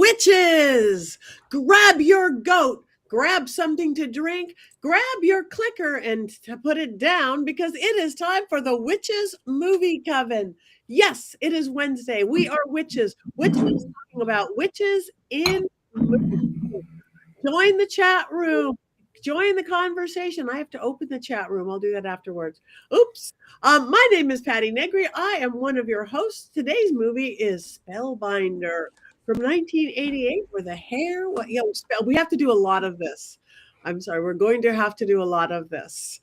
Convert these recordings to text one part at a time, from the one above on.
Witches, grab your goat, grab something to drink, grab your clicker and to put it down because it is time for the Witches Movie Coven. Yes, it is Wednesday. We are witches. Witches talking about witches in movies. Join the chat room. Join the conversation. I have to open the chat room. I'll do that afterwards. Oops. My name is Patti Negri. I am one of your hosts. Today's movie is Spellbinder from 1988, where the hair, we have to do a lot of this. I'm sorry, we're going to have to do a lot of this.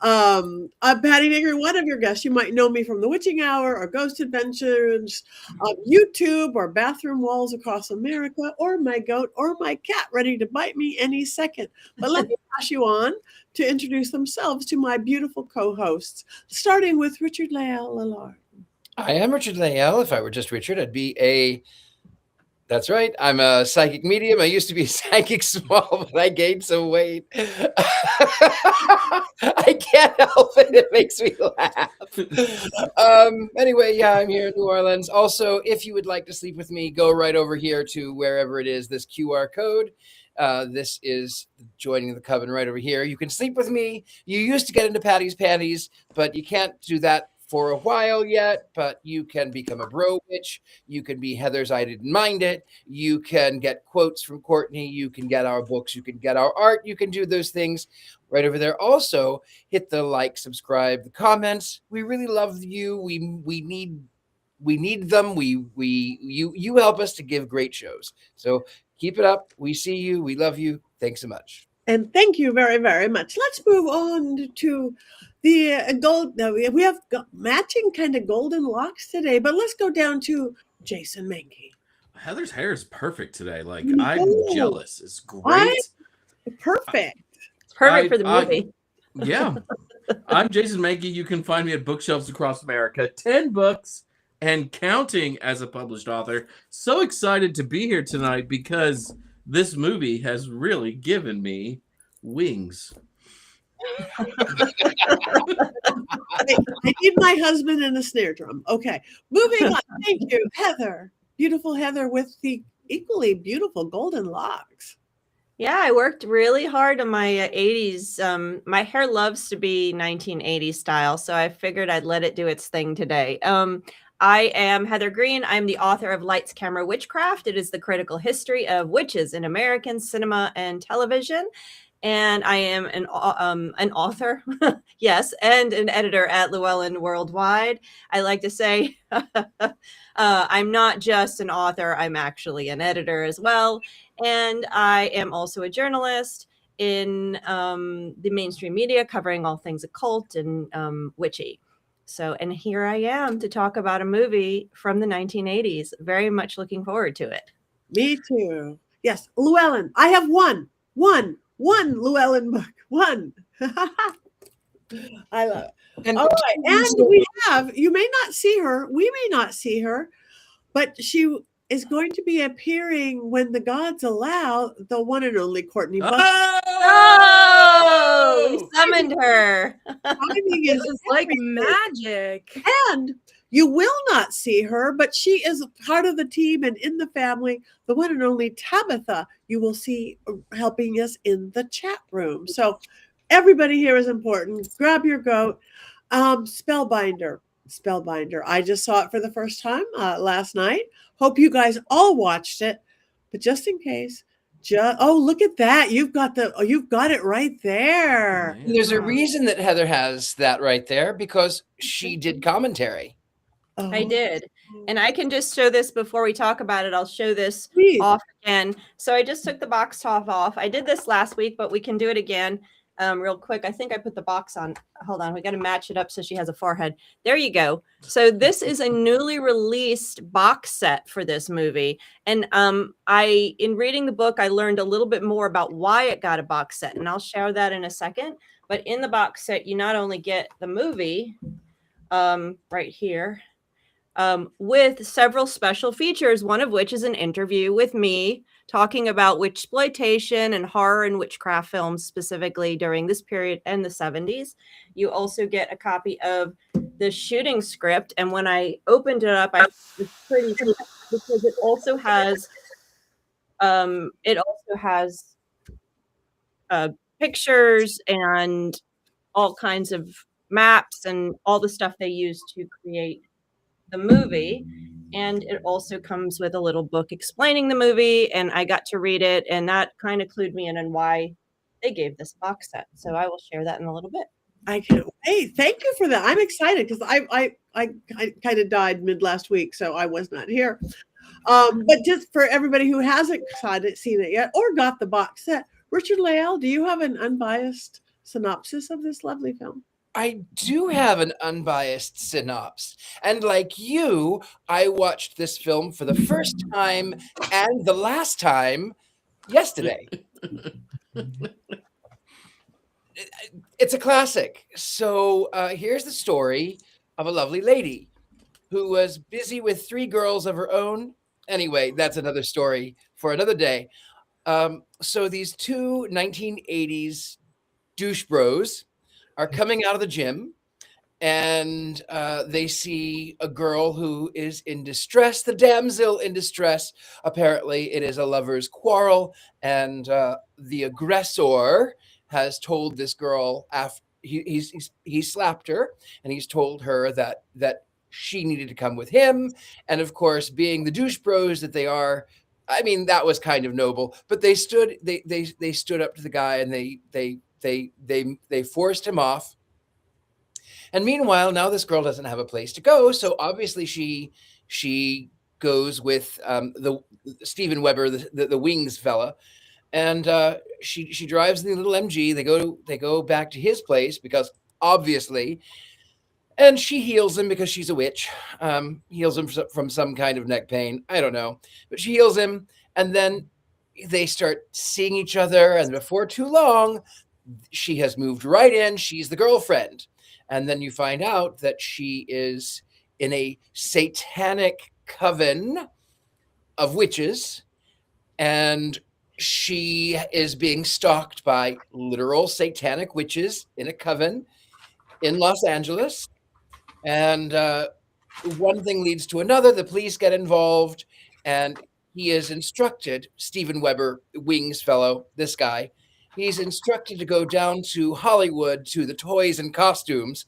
I'm Patti Negri, one of your guests. You might know me from The Witching Hour or Ghost Adventures, YouTube or Bathroom Walls Across America, or my goat or my cat ready to bite me any second. But let me pass you on to introduce themselves to my beautiful co-hosts, starting with Richard-Lael Lillard. I am Richard-Lael. If I were just Richard, I'd be that's right. I'm a psychic medium. I used to be psychic small, but I gained some weight. I can't help it. It makes me laugh. Anyway, yeah, I'm here in New Orleans. Also, if you would like to sleep with me, go right over here to wherever it is, this QR code. This is joining the coven right over here. You can sleep with me. You used to get into Patty's panties, but you can't do that for a while yet, but you can become a bro witch. You can be Heather's I Didn't Mind It. You can get quotes from Courtney. You can get our books. You can get our art. You can do those things right over there. Also, hit the like, subscribe, the comments. We really love you. We need them. You help us to give great shows. So keep it up. We see you. We love you. Thanks so much. And thank you very, very much. Let's move on to the gold. We have matching kind of golden locks today, but let's go down to Jason Mankey. Heather's hair is perfect today. Like, I'm jealous. It's great. Perfect. It's perfect for the movie. Yeah. I'm Jason Mankey. You can find me at Bookshelves Across America. 10 books and counting as a published author. So excited to be here tonight because this movie has really given me wings. I need my husband in a snare drum. Okay, moving on. Thank you, Heather. Beautiful Heather with the equally beautiful golden locks. Yeah, I worked really hard on my 80s. My hair loves to be 1980s style, so I figured I'd let it do its thing today. I am Heather Greene. I'm the author of Lights, Camera, Witchcraft. It is the critical history of witches in American cinema and television. And I am an author, yes, and an editor at Llewellyn Worldwide. I like to say I'm not just an author, I'm actually an editor as well. And I am also a journalist in the mainstream media covering all things occult and witchy. So, and here I am to talk about a movie from the 1980s. Very much looking forward to it. Me too. Yes, Llewellyn. I have one Llewellyn book. One. I love it. And all right. And we have, you may not see her, we may not see her, but she is going to be appearing when the gods allow, the one and only Courtney Buckley. Oh, we summoned her. Timing is like magic. And you will not see her, but she is part of the team and in the family. The one and only Tabitha, you will see helping us in the chat room. So everybody here is important. Grab your goat. Spellbinder. I just saw it for the first time last night. Hope you guys all watched it. But just in case, look at that. You've got it right there. There's a reason that Heather has that right there because she did commentary. Oh. I did. And I can just show this before we talk about it. I'll show this off again. So I just took the box top off. I did this last week, but we can do it again real quick. I think I put the box on. Hold on. We got to match it up so she has a forehead. There you go. So this is a newly released box set for this movie. And in reading the book, I learned a little bit more about why it got a box set. And I'll share that in a second. But in the box set, you not only get the movie right here, with several special features, one of which is an interview with me talking about witchploitation and horror and witchcraft films specifically during this period and the 70s. You also get a copy of the shooting script, and when I opened it up, I was pretty because it also has It also has pictures and all kinds of maps and all the stuff they use to create the movie. And it also comes with a little book explaining the movie, and I got to read it, and that kind of clued me in on why they gave this box set. So I will share that in a little bit. I can't wait. Thank you for that. I'm excited because I kind of died mid last week, so I was not here. But just for everybody who hasn't seen it yet or got the box set, Richard-Lael, do you have an unbiased synopsis of this lovely film? I do have an unbiased synopsis. And like you, I watched this film for the first time and the last time yesterday. It's a classic. So here's the story of a lovely lady who was busy with 3 girls of her own. Anyway, that's another story for another day. So these 2 1980s douche bros are coming out of the gym, and they see a girl who is in distress, the damsel in distress. Apparently, it is a lover's quarrel, and the aggressor has told this girl after he slapped her, and he's told her that she needed to come with him. And of course, being the douche bros that they are, I mean, that was kind of noble. But they stood up to the guy, and they forced him off. And meanwhile, now this girl doesn't have a place to go, so obviously she goes with the Steven Weber, the Wings fella. And she drives in the little MG. They go back to his place because obviously, and she heals him because she's a witch. Heals him from some kind of neck pain. I don't know, but she heals him, and then they start seeing each other. And before too long, she has moved right in. She's the girlfriend, and then you find out that she is in a satanic coven of witches, and she is being stalked by literal satanic witches in a coven in Los Angeles. And one thing leads to another. The police get involved, and he is instructed, Steven Weber, Wings fellow, this guy, he's instructed to go down to Hollywood to the Toys and Costumes,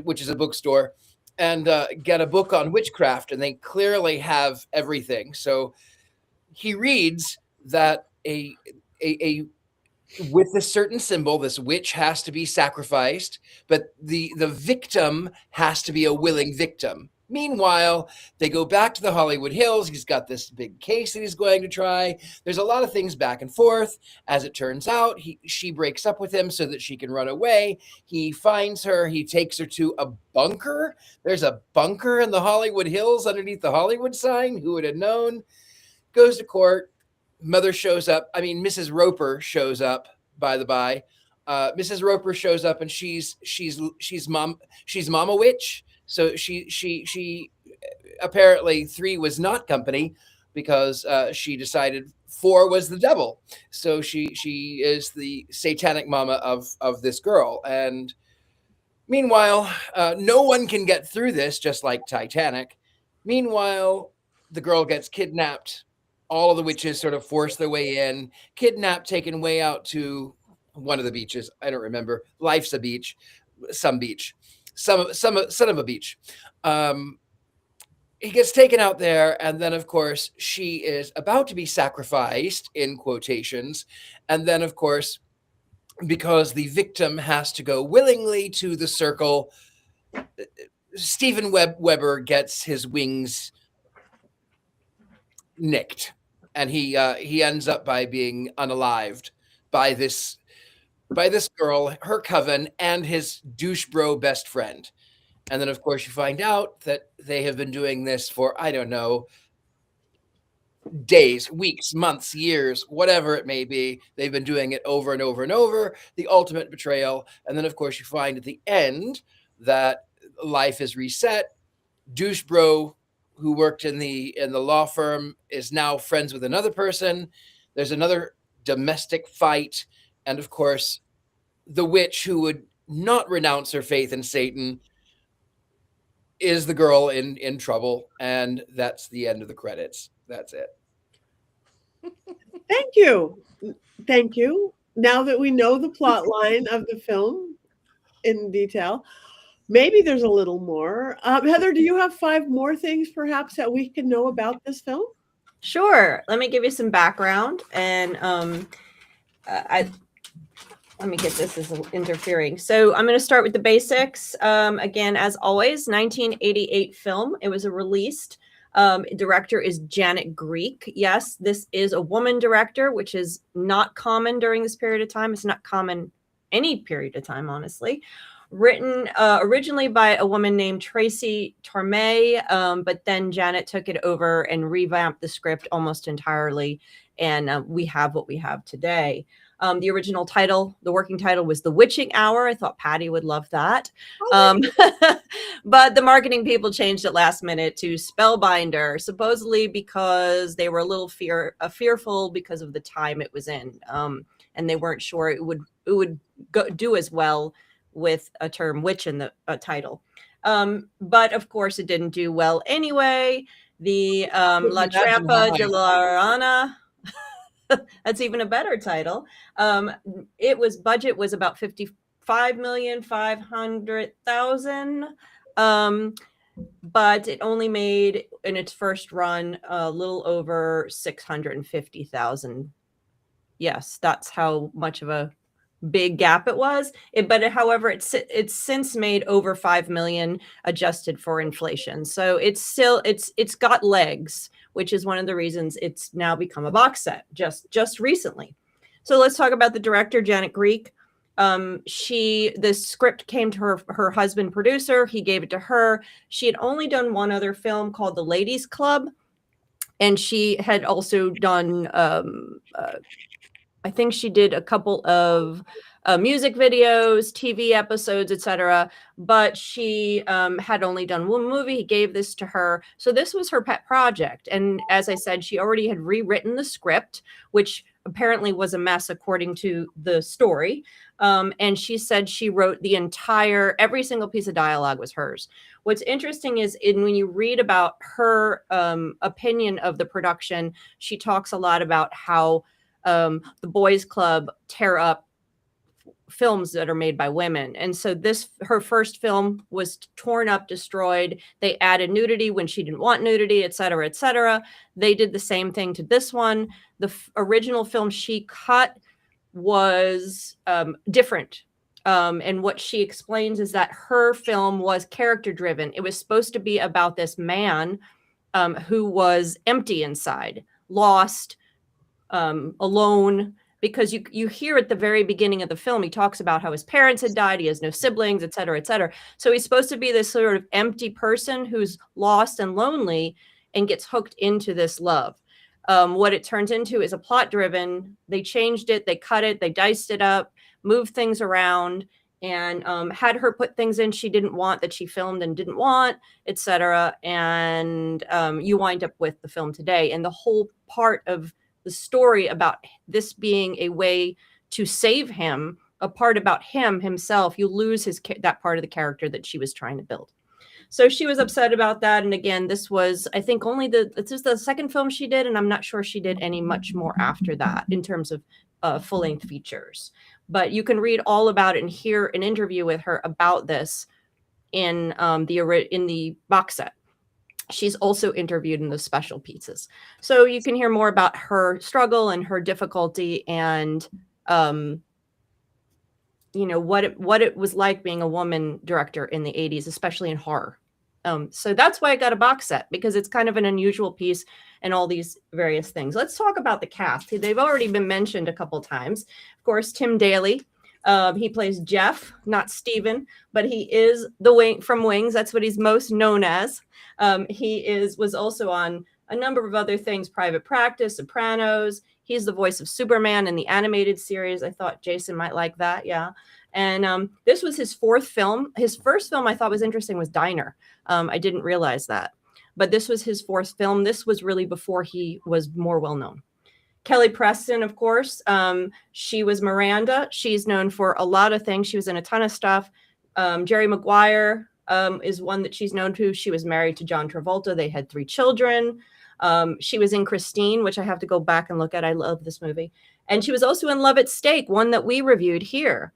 which is a bookstore, and get a book on witchcraft. And they clearly have everything. So he reads that with a certain symbol, this witch has to be sacrificed, but the victim has to be a willing victim. Meanwhile, they go back to the Hollywood Hills. He's got this big case that he's going to try. There's a lot of things back and forth. As it turns out, she breaks up with him so that she can run away. He finds her. He takes her to a bunker. There's a bunker in the Hollywood Hills underneath the Hollywood sign. Who would have known? Goes to court. Mother shows up. I mean, Mrs. Roper shows up, by the by. Mrs. Roper shows up, and she's Mama Witch. So she apparently 3 was not company because she decided 4 was the devil. So she is the satanic mama of this girl. And meanwhile, no one can get through this, just like Titanic. Meanwhile, the girl gets kidnapped. All of the witches sort of force their way in, kidnapped, taken way out to one of the beaches. I don't remember. Life's a beach, some beach, son of a beach. He gets taken out there, and then, of course, she is about to be sacrificed, in quotations. And then, of course, because the victim has to go willingly to the circle, Steven Weber gets his wings nicked, and he ends up by being unalived by this girl, her coven, and his douche bro best friend. And then, of course, you find out that they have been doing this for, I don't know, days, weeks, months, years, whatever it may be. They've been doing it over and over and over. The ultimate betrayal. And then, of course, you find at the end that life is reset. Douche bro, who worked in the law firm, is now friends with another person. There's another domestic fight. And of course, the witch who would not renounce her faith in Satan is the girl in trouble. And that's the end of the credits. That's it. Thank you. Thank you. Now that we know the plot line of the film in detail, maybe there's a little more. Heather, do you have 5 more things perhaps that we can know about this film? Sure. Let me give you some background, and let me get this as interfering. So I'm going to start with the basics. Again, as always, 1988 film. It was released. Director is Janet Greek. Yes, this is a woman director, which is not common during this period of time. It's not common any period of time, honestly. Written originally by a woman named Tracy Torme, but then Janet took it over and revamped the script almost entirely, and we have what we have today. The original title, the working title, was The Witching Hour. I thought Patti would love that. But the marketing people changed it last minute to Spellbinder, supposedly because they were a little fearful because of the time it was in, and they weren't sure it would do as well with a term witch in the title. But of course, it didn't do well anyway. The La Trampa de la Rana. That's even a better title. Budget was about $55,500,000, but it only made in its first run a little over $650,000. Yes, that's how much of a big gap it was. However, it's since made over 5 million adjusted for inflation. So it's got legs, which is one of the reasons it's now become a box set just recently. So let's talk about the director, Janet Greek. The script came to her husband producer. He gave it to her. She had only done one other film called The Ladies Club, and she had also done I think she did a couple of music videos, TV episodes, etc. But she had only done one movie. He gave this to her. So this was her pet project. And as I said, she already had rewritten the script, which apparently was a mess according to the story. And she said she wrote every single piece of dialogue was hers. What's interesting is when you read about her opinion of the production, she talks a lot about how the boys club tear up films that are made by women. And so her first film was torn up, destroyed. They added nudity when she didn't want nudity, et cetera, et cetera. They did the same thing to this one. The original film she cut was different. And what she explains is that her film was character driven. It was supposed to be about this man who was empty inside, lost, alone, because you hear at the very beginning of the film, he talks about how his parents had died, he has no siblings, et cetera, et cetera. So he's supposed to be this sort of empty person who's lost and lonely and gets hooked into this love. What it turns into is a plot driven. They changed it, they cut it, they diced it up, moved things around, and had her put things in she didn't want, that she filmed and didn't want, et cetera. And you wind up with the film today. And the whole part of the story about this being a way to save him, a part about himself, you lose that part of the character that she was trying to build. So she was upset about that. And again, this was, I think, this is the second film she did, and I'm not sure she did any much more after that in terms of full-length features. But you can read all about it and hear an interview with her about this in the box set. She's also interviewed in the special pieces. So you can hear more about her struggle and her difficulty and, what it was like being a woman director in the 80s, especially in horror. So that's why I got a box set, because it's kind of an unusual piece and all these various things. Let's talk about the cast. They've already been mentioned a couple times. Of course, Tim Daly. He plays Jeff, not Steven, but he is the Wing from Wings. That's what he's most known as. He was also on a number of other things, Private Practice, Sopranos. He's the voice of Superman in the animated series. I thought Jason might like that. Yeah. And this was his fourth film. His first film I thought was interesting was Diner. I didn't realize that, but this was his fourth film. This was really before he was more well-known. Kelly Preston, of course. She was Miranda. She's known for a lot of things. She was in a ton of stuff. Jerry Maguire is one that she's known to. She was married to John Travolta. They had 3 children. She was in Christine, which I have to go back and look at. I love this movie. And she was also in Love at Stake, one that we reviewed here.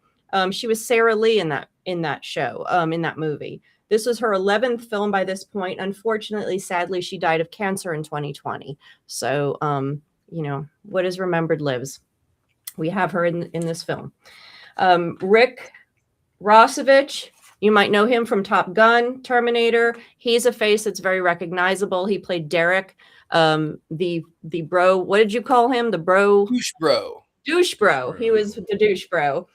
She was Sarah Lee in that show, in that movie. This was her 11th film by this point. Unfortunately, sadly, she died of cancer in 2020. So, what is remembered lives. We have her in this film. Rick Rossovich, you might know him from Top Gun, Terminator. He's a face that's very recognizable. He played Derek, the bro. What did you call him? The bro? Douche bro. Douche bro. He was the douche bro.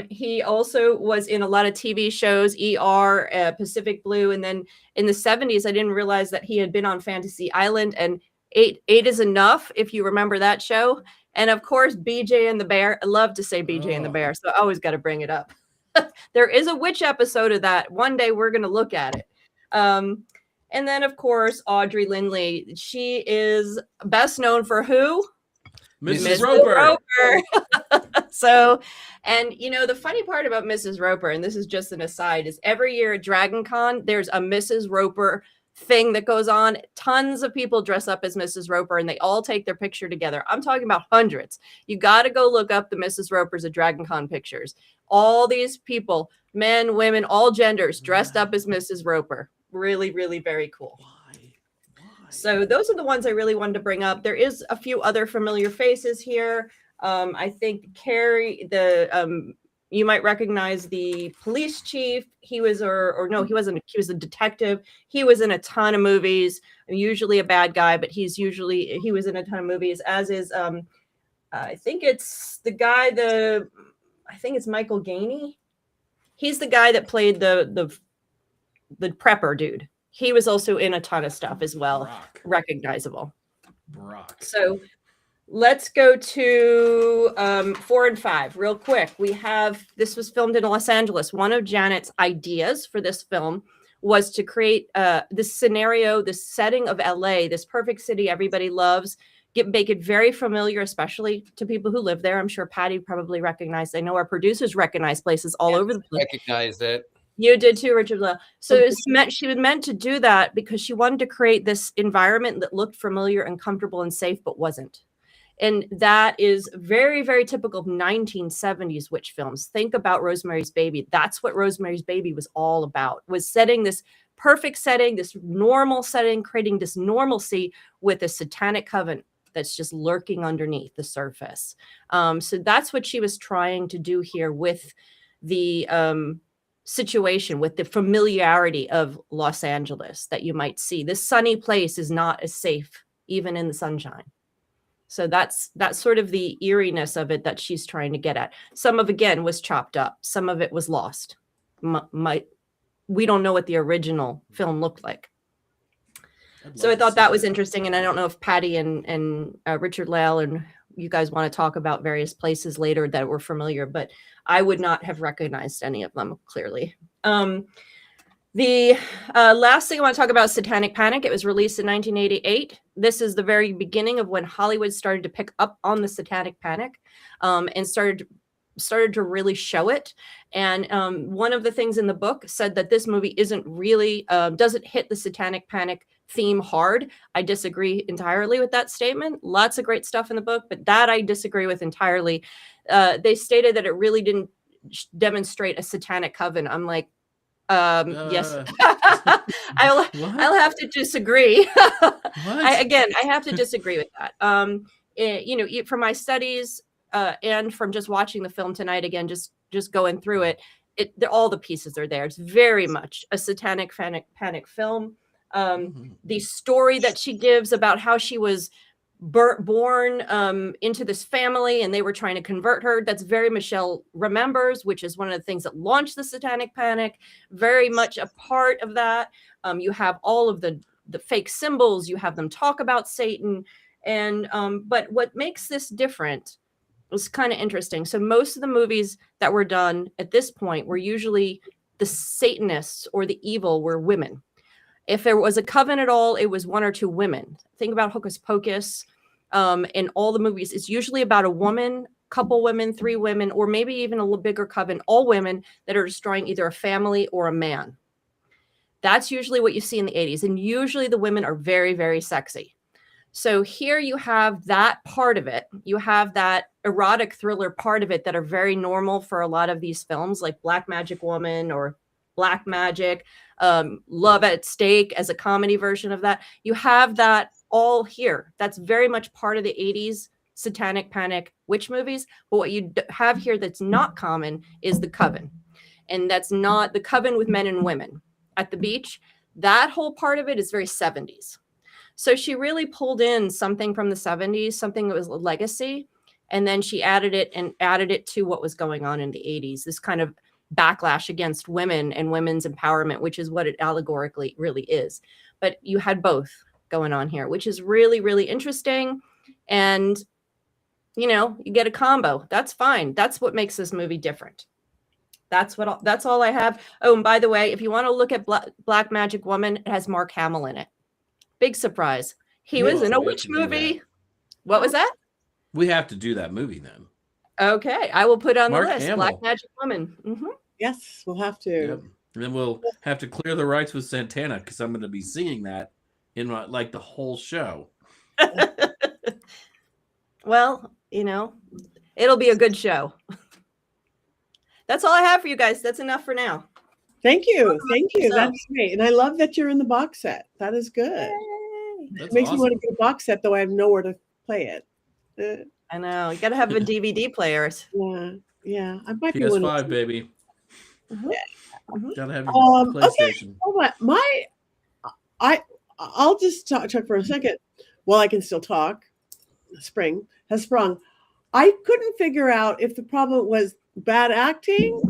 He also was in a lot of TV shows, ER, Pacific Blue. And then in the 70s, I didn't realize that he had been on Fantasy Island and Eight is Enough, if you remember that show. And of course, BJ and the Bear. I love to say BJ and the Bear, so I always got to bring it up. There is a witch episode of that. One day we're going to look at it. And then, of course, Audra Lindley. She is best known for who? Mrs. Roper. So, and the funny part about Mrs. Roper, and this is just an aside, is every year at Dragon Con, there's a Mrs. Roper thing that goes on. Tons of people dress up as Mrs. Roper and they all take their picture together. I'm talking about hundreds. You got to go look up the Mrs. Ropers at Dragon Con pictures. All these people, men, women, all genders, dressed up as Mrs. Roper. Really, really very cool. Why? So those are the ones I really wanted to bring up. There is a few other familiar faces here. I think Carrie, you might recognize the police chief. He was, or no, he wasn't. He was a detective. He was in a ton of movies. Usually a bad guy, but he was in a ton of movies. As is, I think it's the guy. I think it's Michael Gainey. He's the guy that played the prepper dude. He was also in a ton of stuff as well. Brock. Recognizable. Brock. So let's go to 4 and 5 real quick. This was filmed in Los Angeles. One of Janet's ideas for this film was to create this scenario, this setting of LA, this perfect city everybody loves, make it very familiar, especially to people who live there. I'm sure Patti probably recognized. I know our producers recognize places all over the place. Recognized it. You did too, Richard-Lael. So she was meant to do that because she wanted to create this environment that looked familiar and comfortable and safe, but wasn't. And that is very, very typical of 1970s witch films. Think about Rosemary's Baby. That's what Rosemary's Baby was all about, was setting this perfect setting, this normal setting, creating this normalcy with a satanic coven that's just lurking underneath the surface. So that's what she was trying to do here with the situation, with the familiarity of Los Angeles that you might see. This sunny place is not as safe, even in the sunshine. So that's sort of the eeriness of it that she's trying to get at. Some of, again, was chopped up. Some of it was lost. We don't know what the original film looked like. So I thought that was interesting. And I don't know if Patti and Richard-Lael and you guys want to talk about various places later that were familiar, but I would not have recognized any of them clearly. The last thing I want to talk about is Satanic Panic. It was released in 1988. This is the very beginning of when Hollywood started to pick up on the Satanic Panic and started to really show it. And one of the things in the book said that this movie isn't really, doesn't hit the Satanic Panic theme hard. I disagree entirely with that statement. Lots of great stuff in the book, but that I disagree with entirely. They stated that it really didn't demonstrate a satanic coven. I'm like, yes. I'll have to disagree. I have to disagree with that. From my studies and from just watching the film tonight, again, just going through it, all the pieces are there. It's very much a satanic panic film. The story that she gives about how she was born into this family and they were trying to convert her, that's very Michelle Remembers, which is one of the things that launched the Satanic Panic. Very much a part of that. You have all of the fake symbols, you have them talk about Satan, and but what makes this different was kind of interesting. So most of the movies that were done at this point were usually the Satanists or the evil were women. If there was a coven at all, it was one or two women. Think about Hocus Pocus. In all the movies, it's usually about a woman, couple women, 3 women, or maybe even a little bigger coven, all women that are destroying either a family or a man. That's usually what you see in the 80s. And usually the women are very, very sexy. So here you have that part of it. You have that erotic thriller part of it that are very normal for a lot of these films, like Black Magic Woman or Black Magic, Love at Stake as a comedy version of that. You have that all here. That's very much part of the 80s satanic panic witch movies. But what you have here that's not common is the coven. And that's not the coven with men and women at the beach. That whole part of it is very 70s. So she really pulled in something from the 70s, something that was a legacy. And then she added it to what was going on in the 80s, this kind of backlash against women and women's empowerment, which is what it allegorically really is. But you had both going on here, which is really, really interesting. And, you get a combo. That's fine. That's what makes this movie different. That's all I have. Oh, and by the way, if you want to look at Black Magic Woman, it has Mark Hamill in it. Big surprise. He was in a witch movie. What was that? We have to do that movie then. Okay, I will put on Mark the list. Hamill. Black Magic Woman. Mm-hmm. Yes, we'll have to. Yep. And then we'll have to clear the rights with Santana because I'm going to be singing that in the whole show. Well, it'll be a good show. That's all I have for you guys. That's enough for now. Thank you. Thank you. That's great. And I love that you're in the box set. That is good. That's It makes awesome. me want to get a box set, though I have nowhere to play it. I know. You got to have a DVD player. Yeah. I might be one. PS5, baby. Mhm. Mhm. Gotta have your Okay. PlayStation. Hold on. I'll just talk for a second while I can still talk. Spring has sprung. I couldn't figure out if the problem was bad acting,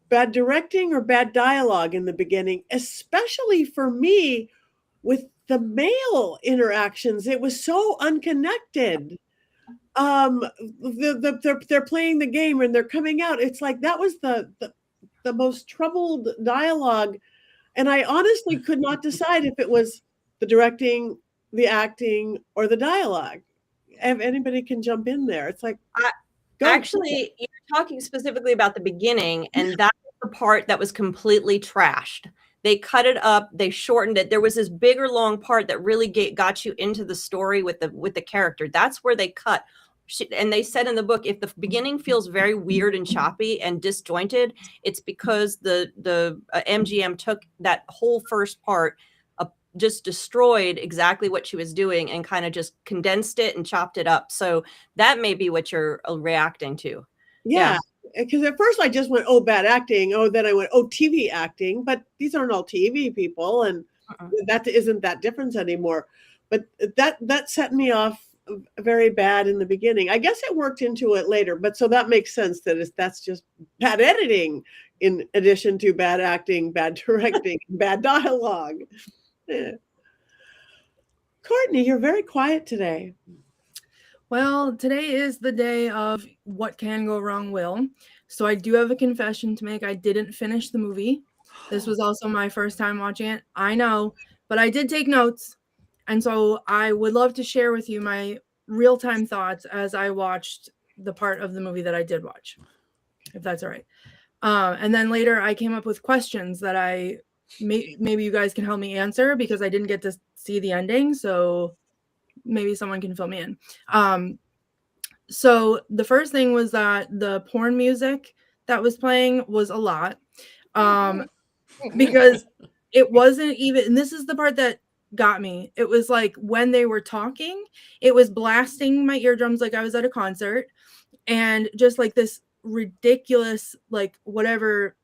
bad directing, or bad dialogue in the beginning, especially for me with the male interactions. It was so unconnected. They're playing the game and they're coming out. It's like that was the most troubled dialogue. And I honestly could not decide if it was the directing, the acting, or the dialogue. If anybody can jump in there, it's like, Actually, you're talking specifically about the beginning, and that's the part that was completely trashed. They cut it up, they shortened it. There was this bigger, long part that really got you into the story with the character. That's where they cut. And they said in the book, if the beginning feels very weird and choppy and disjointed, it's because the MGM took that whole first part, just destroyed exactly what she was doing and kind of just condensed it and chopped it up. So that may be what you're reacting to. yeah. Because at first I just went, oh, bad acting. Oh, then I went, oh, TV acting. But these aren't all TV people, and that isn't that difference anymore. But that set me off very bad in the beginning. I guess it worked into it later, but so that makes sense that that's just bad editing in addition to bad acting, bad directing, bad dialogue. Yeah. Courtney, you're very quiet today. Well, today is the day of what can go wrong will. So I do have a confession to make. I didn't finish the movie. This was also my first time watching it. I know, but I did take notes. And so I would love to share with you my real-time thoughts as I watched the part of the movie that I did watch, if that's all right. And then later I came up with questions that maybe you guys can help me answer because I didn't get to see the ending. So maybe someone can fill me in. So the first thing was that the porn music that was playing was a lot. Because it wasn't even, and this is the part that got me. It was like when they were talking, it was blasting my eardrums like I was at a concert, and just like this ridiculous, like whatever,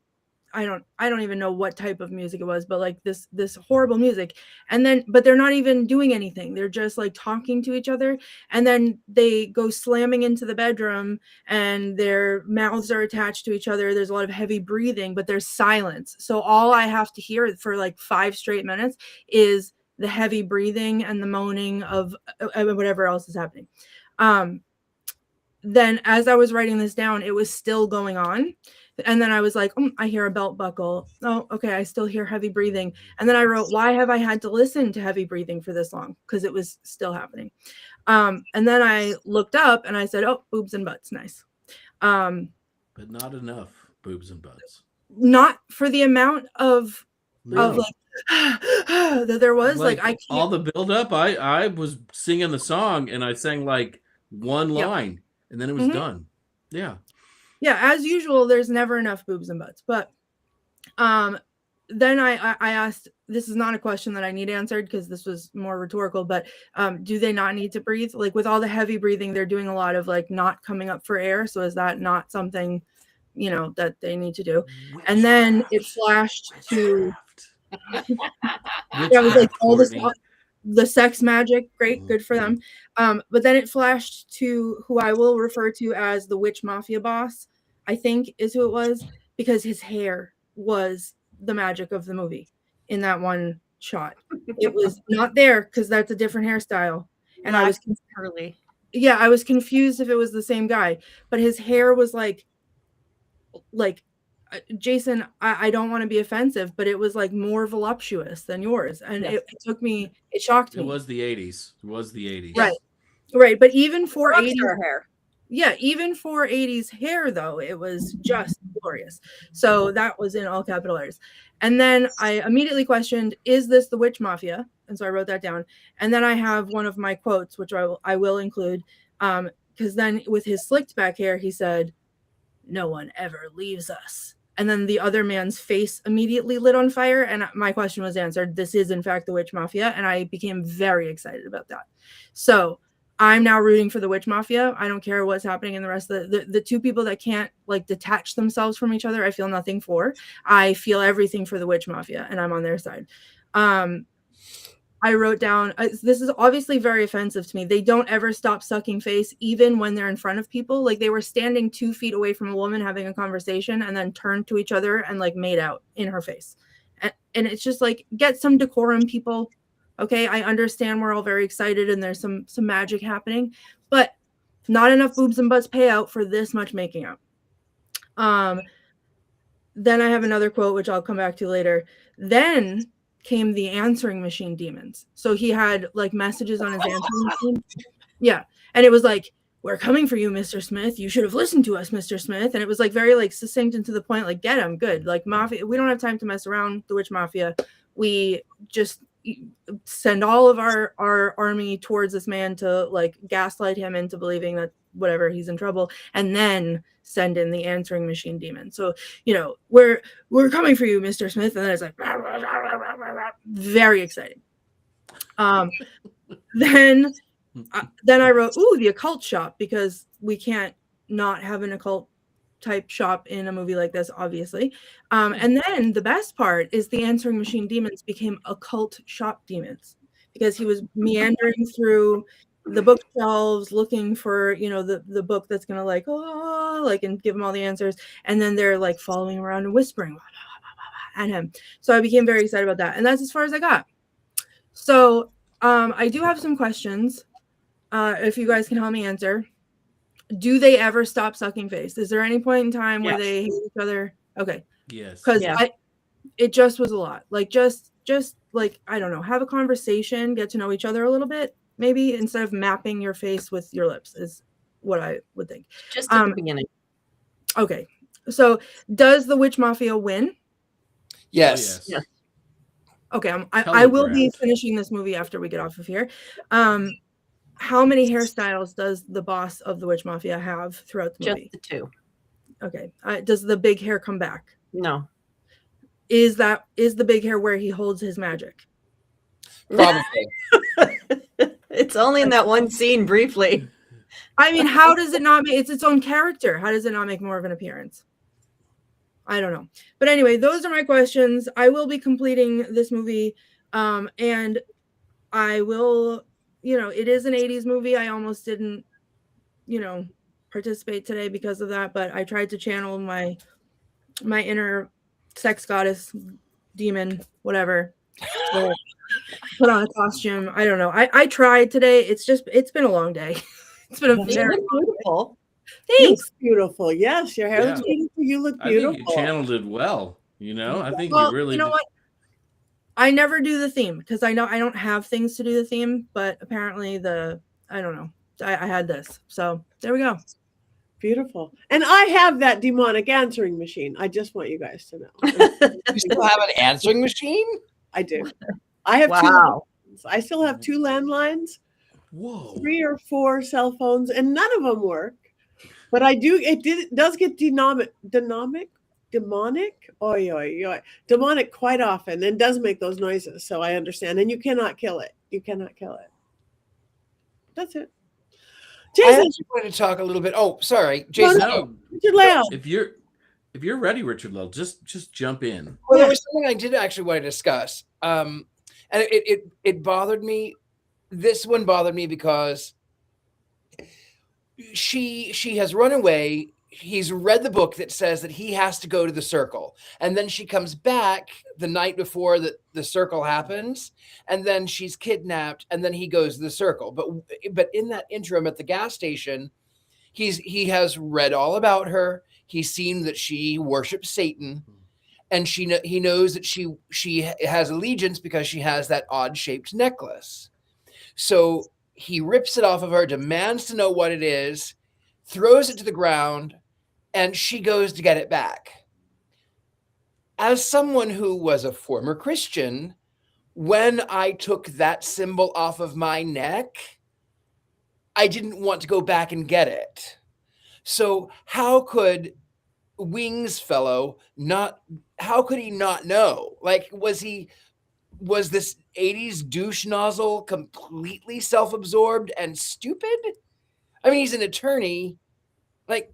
I don't even know what type of music it was, but like this horrible music. And then, but they're not even doing anything. They're just like talking to each other. And then they go slamming into the bedroom and their mouths are attached to each other. There's a lot of heavy breathing, but there's silence. So all I have to hear for like 5 straight minutes is the heavy breathing and the moaning of whatever else is happening. Then as I was writing this down, it was still going on. And then I was like, I hear a belt buckle. Oh, okay. I still hear heavy breathing. And then I wrote, why have I had to listen to heavy breathing for this long? Because it was still happening. And then I looked up and I said, oh, boobs and butts. Nice. But not enough boobs and butts. Not for the amount of of like that there was like I can't all the build up. I was singing the song and I sang like one Yep. line and then it was Mhm. done. Yeah. Yeah, as usual, there's never enough boobs and butts. But then I asked, this is not a question that I need answered because this was more rhetorical, but do they not need to breathe? Like with all the heavy breathing, they're doing a lot of like not coming up for air. So is that not something, you know, that they need to do? And then it flashed to yeah, it was like all this the sex magic, great, good for them. But then it flashed to who I will refer to as the witch mafia boss, I think is who it was, because his hair was the magic of the movie in that one shot. It was not there because that's a different hairstyle. And I was curly. Yeah, I was confused if it was the same guy, but his hair was like Jason, I don't want to be offensive, but it was like more voluptuous than yours. And Yes. it shocked me. It was the 80s. It was the 80s. Right. Right. But even for Rockstar 80s hair. yeah, even for 80s hair though, it was just glorious. So that was in all capital letters. And then I immediately questioned, is this the witch mafia? And so I wrote that down. And then I have one of my quotes, which I will include. Because then with his slicked back hair, he said, "No one ever leaves us." And then the other man's face immediately lit on fire. And my question was answered. This is, in fact, the witch mafia. And I became very excited about that. So I'm now rooting for the witch mafia. I don't care what's happening in the rest of the two people that can't like detach themselves from each other. I feel nothing for. I feel everything for the witch mafia, and I'm on their side. I wrote down, this is obviously very offensive to me. They don't ever stop sucking face, even when they're in front of people. Like they were standing 2 feet away from a woman having a conversation and then turned to each other and like made out in her face. And it's just like, get some decorum, people. Okay, I understand we're all very excited and there's some magic happening, but not enough boobs and butts pay out for this much making out. Then I have another quote, which I'll come back to later. Then came the answering machine demons. So he had like messages on his answering machine. Yeah. And it was like, "We're coming for you, Mr. Smith. You should have listened to us, Mr. Smith." And it was like very like succinct and to the point, like, get him, good. Like mafia, we don't have time to mess around, the witch mafia. We just send all of our army towards this man to like gaslight him into believing that whatever, he's in trouble, and then send in the answering machine demon. So, you know, we're coming for you, Mr. Smith. And then it's like very exciting. Then I wrote, ooh, the occult shop, because we can't not have an occult type shop in a movie like this, obviously. And then the best part is the answering machine demons became occult shop demons, because he was meandering through the bookshelves looking for, you know, the book that's gonna like, oh, like, and give him all the answers. And then they're like following around and whispering at him. So I became very excited about that. And that's as far as I got. So I do have some questions. If you guys can help me answer. Do they ever stop sucking face? Is there any point in time where they hate each other? Okay. Yes. Because it just was a lot. Like just like, I don't know, have a conversation, get to know each other a little bit, maybe, instead of mapping your face with your lips, is what I would think. Just at the beginning. Okay. So does the witch mafia win? Yes. Oh, yes. Okay. I will be finishing this movie after we get off of here. How many hairstyles does the boss of the witch mafia have throughout the movie? Just the 2. Okay. Does the big hair come back? No. Is the big hair where he holds his magic? Probably. It's only in that one scene briefly. I mean, how does it not make, it's its own character. How does it not make more of an appearance? I don't know. But anyway, those are my questions. I will be completing this movie. And I will, you know, it is an 80s movie. I almost didn't, you know, participate today because of that, but I tried to channel my inner sex goddess, demon, whatever. So put on a costume. I don't know. I tried today. It's been a long day. It's been a very beautiful. Thanks. Beautiful. Yes, your hair looks beautiful. You look beautiful. I think you channeled it well. You know, I think Well, you really. You know what? I never do the theme because I know I don't have things to do the theme, but apparently I don't know. I had this. So there we go. Beautiful. And I have that demonic answering machine. I just want you guys to know. You still have an answering machine? I do. I have Wow. I still have 2 landlines, Whoa. 3 or 4 cell phones, and none of them work. But it does get demonic, demonic quite often, and does make those noises. So I understand. And you cannot kill it. You cannot kill it. That's it. I Jason, actually wanted to talk a little bit. Oh, sorry, Jason. No, Richard-Lael. if you're ready, Richard-Lael, just jump in. Well, there was something I did actually want to discuss. And it bothered me. This one bothered me because she has run away. He's read the book that says that he has to go to the circle. And then she comes back the night before the circle happens. And then she's kidnapped. And then he goes to the circle. But in that interim at the gas station, he has read all about her. He's seen that she worships Satan. And he knows that she has allegiance because she has that odd-shaped necklace. So he rips it off of her, demands to know what it is, throws it to the ground, and she goes to get it back. As someone who was a former Christian, when I took that symbol off of my neck, I didn't want to go back and get it. So how could Wings fellow how could he not know? Like, was this 80s douche nozzle completely self-absorbed and stupid? I mean, he's an attorney. Like,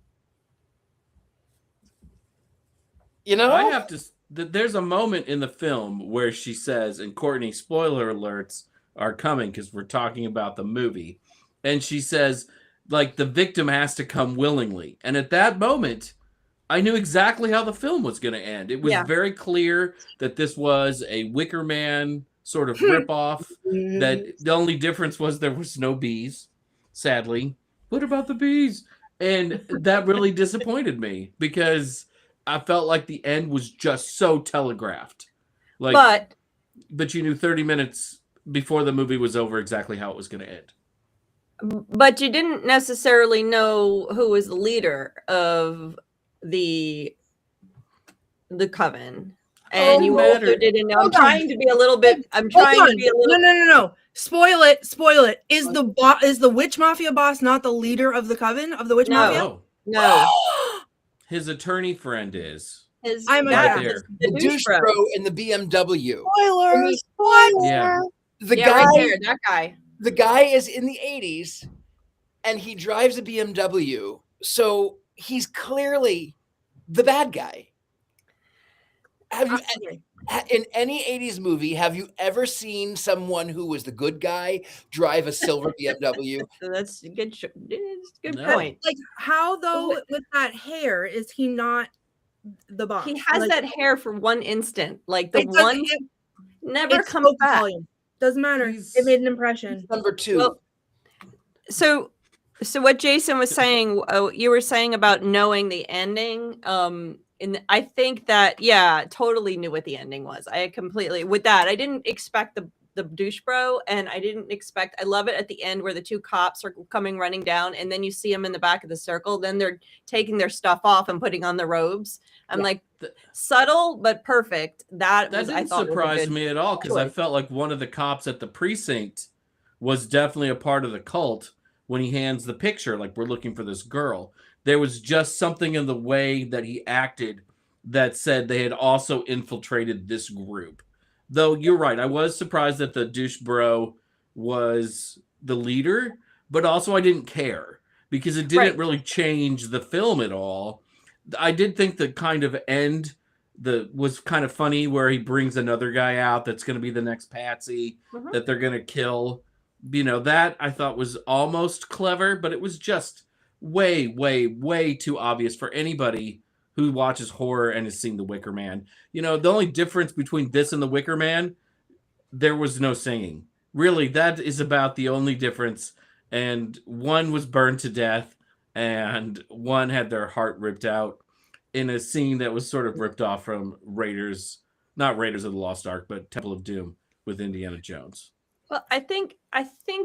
you know? I have to. There's a moment in the film where she says, and Courtney, spoiler alerts are coming because we're talking about the movie, and she says, like, the victim has to come willingly. And at that moment, I knew exactly how the film was going to end. It was very clear that this was a Wicker Man sort of ripoff. That the only difference was there was no bees, sadly. What about the bees? And that really disappointed me because I felt like the end was just so telegraphed. Like, but you knew 30 minutes before the movie was over exactly how it was going to end. But you didn't necessarily know who was the leader of the coven, and you also didn't know. I'm trying to be a little bit. No. Spoil it. Is the witch mafia boss not the leader of the coven of the witch mafia? No. His attorney friend is. I'm right there. The douche bro in the BMW. Spoilers. Yeah. The guy, right there, that guy. The guy is in the 80s, and he drives a BMW. So he's clearly the bad guy. Have you, in any 80s movie, have you ever seen someone who was the good guy drive a silver BMW? So that's a good. Good point. Like, how though with that hair is he not the boss? He has that hair for one instant, like the one never comes back. Volume. Doesn't matter. It made an impression. Number 2. Well, so what Jason was saying, you were saying about knowing the ending. And I think that, totally knew what the ending was. I completely with that. I didn't expect the douche bro, and I love it at the end where the 2 cops are coming running down, and then you see them in the back of the circle. Then they're taking their stuff off and putting on the robes. I'm like, subtle but perfect. That didn't surprise me at all because I felt like one of the cops at the precinct was definitely a part of the cult when he hands the picture, like, we're looking for this girl. There was just something in the way that he acted that said they had also infiltrated this group. Though you're right, I was surprised that the douche bro was the leader, but also I didn't care because it didn't really change the film at all. I did think the kind of end was kind of funny where he brings another guy out that's going to be the next Patsy that they're going to kill. You know, that I thought was almost clever, but it was just way, way, way too obvious for anybody who watches horror and has seen The Wicker Man. You know, the only difference between this and The Wicker Man, there was no singing. Really, that is about the only difference. And one was burned to death, and one had their heart ripped out in a scene that was sort of ripped off from not Raiders of the Lost Ark, but Temple of Doom with Indiana Jones. Well, I think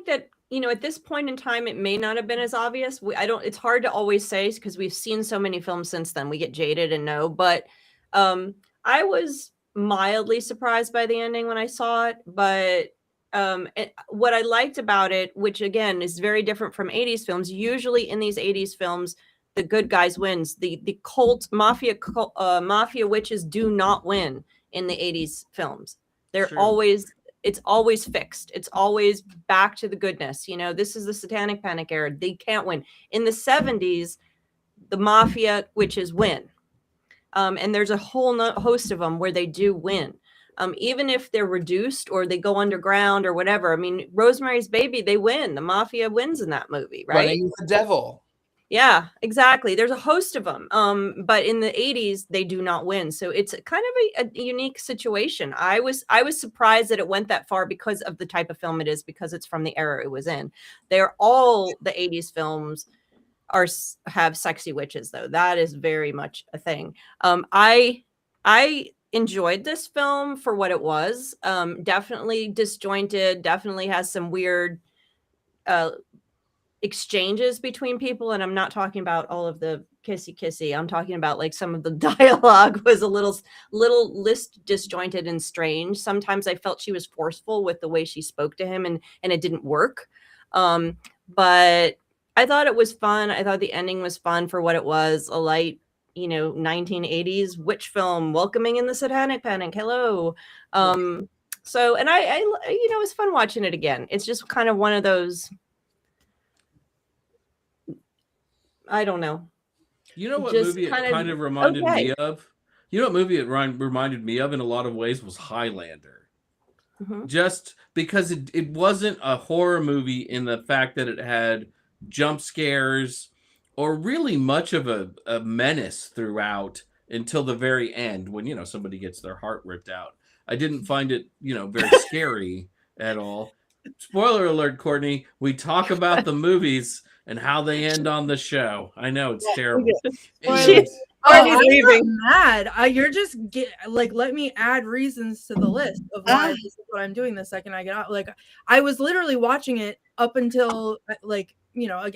that, you know, at this point in time, it may not have been as obvious. It's hard to always say because we've seen so many films since then. We get jaded and know, but I was mildly surprised by the ending when I saw it. But what I liked about it, which again is very different from 80s films, usually in these 80s films, the good guys wins. The mafia witches do not win in the 80s films. They're Sure. it's always fixed. It's always back to the goodness. You know, this is the Satanic Panic era. They can't win. In the 70s, the mafia witches win. And there's a whole host of them where they do win. Even if they're reduced or they go underground or whatever. I mean, Rosemary's Baby, they win. The mafia wins in that movie, right? Running with the devil. Yeah, exactly. There's a host of them. But in the 80s, they do not win. So it's kind of a unique situation. I was surprised that it went that far because of the type of film it is, because it's from the era it was in. They're all the 80s films have sexy witches, though. That is very much a thing. I enjoyed this film for what it was. Definitely disjointed, definitely has some weird exchanges between people, and I'm not talking about all of the kissy. I'm talking about like some of the dialogue was a little list disjointed and strange. Sometimes I felt she was forceful with the way she spoke to him, and it didn't work. But I thought it was fun. I thought the ending was fun for what it was, a light, 1980s witch film welcoming in the Satanic Panic. Hello. So, and I it was fun watching it again. It's just kind of one of those, I don't know. You know what Just movie it kind of- kind of reminded okay. me of? You know what movie it reminded me of in a lot of ways was Highlander. Mhm. Just because it wasn't a horror movie in the fact that it had jump scares or really much of a menace throughout until the very end when, somebody gets their heart ripped out. I didn't find it, very scary at all. Spoiler alert, Courtney. We talk about the movies and how they end on the show. I know it's terrible. She- Oh, Courtney's I'm leaving. not mad. You're just let me add reasons to the list of why this is what I'm doing the second I get out. Like, I was literally watching it up until I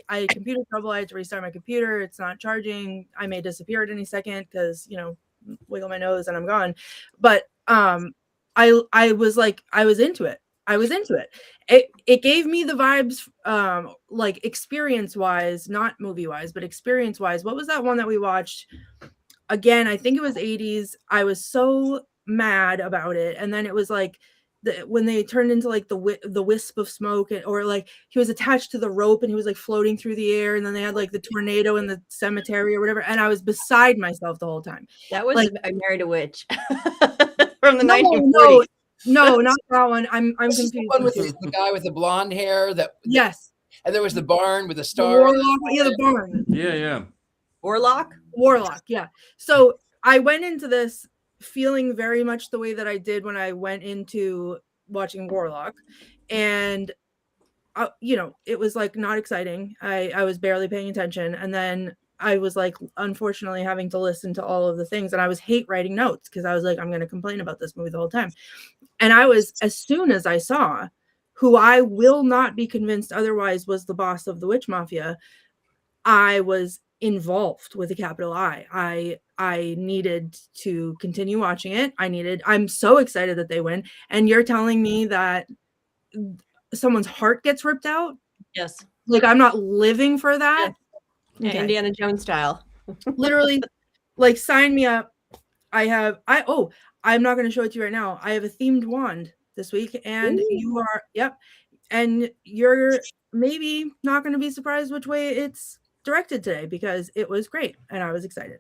had computer trouble. I had to restart my computer. It's not charging. I may disappear at any second because wiggle my nose and I'm gone. But I was into it. I was into it. It gave me the vibes, like experience wise, not movie wise, but experience wise. What was that one that we watched? Again, I think it was 80s. I was so mad about it, and then it was like when they turned into like the wisp of smoke, or like he was attached to the rope and he was like floating through the air, and then they had like the tornado in the cemetery or whatever, and I was beside myself the whole time. That was Like, I Married a Witch from the 1940s. No, not that one. I'm This is confused. the one with the guy with the blonde hair Yes. and there was the barn with the The star. Warlock, the barn. Yeah. Warlock, yeah. So I went into this feeling very much the way that I did when I went into watching Warlock, and it was like not exciting. I was barely paying attention, and then I was like, unfortunately, having to listen to all of the things, and I was hate writing notes because I was like, I'm going to complain about this movie the whole time. And I was, as soon as I saw who I will not be convinced otherwise was the boss of the witch mafia, I was involved with a capital I. I needed to continue watching it. I'm so excited that they win. And you're telling me that someone's heart gets ripped out? yes. Like, I'm not living for that? Yeah, Okay. Indiana Jones style. Literally, like, sign me up. I'm not going to show it to you right now. I have a themed wand this week, and and you're maybe not going to be surprised which way it's directed today, because it was great and I was excited.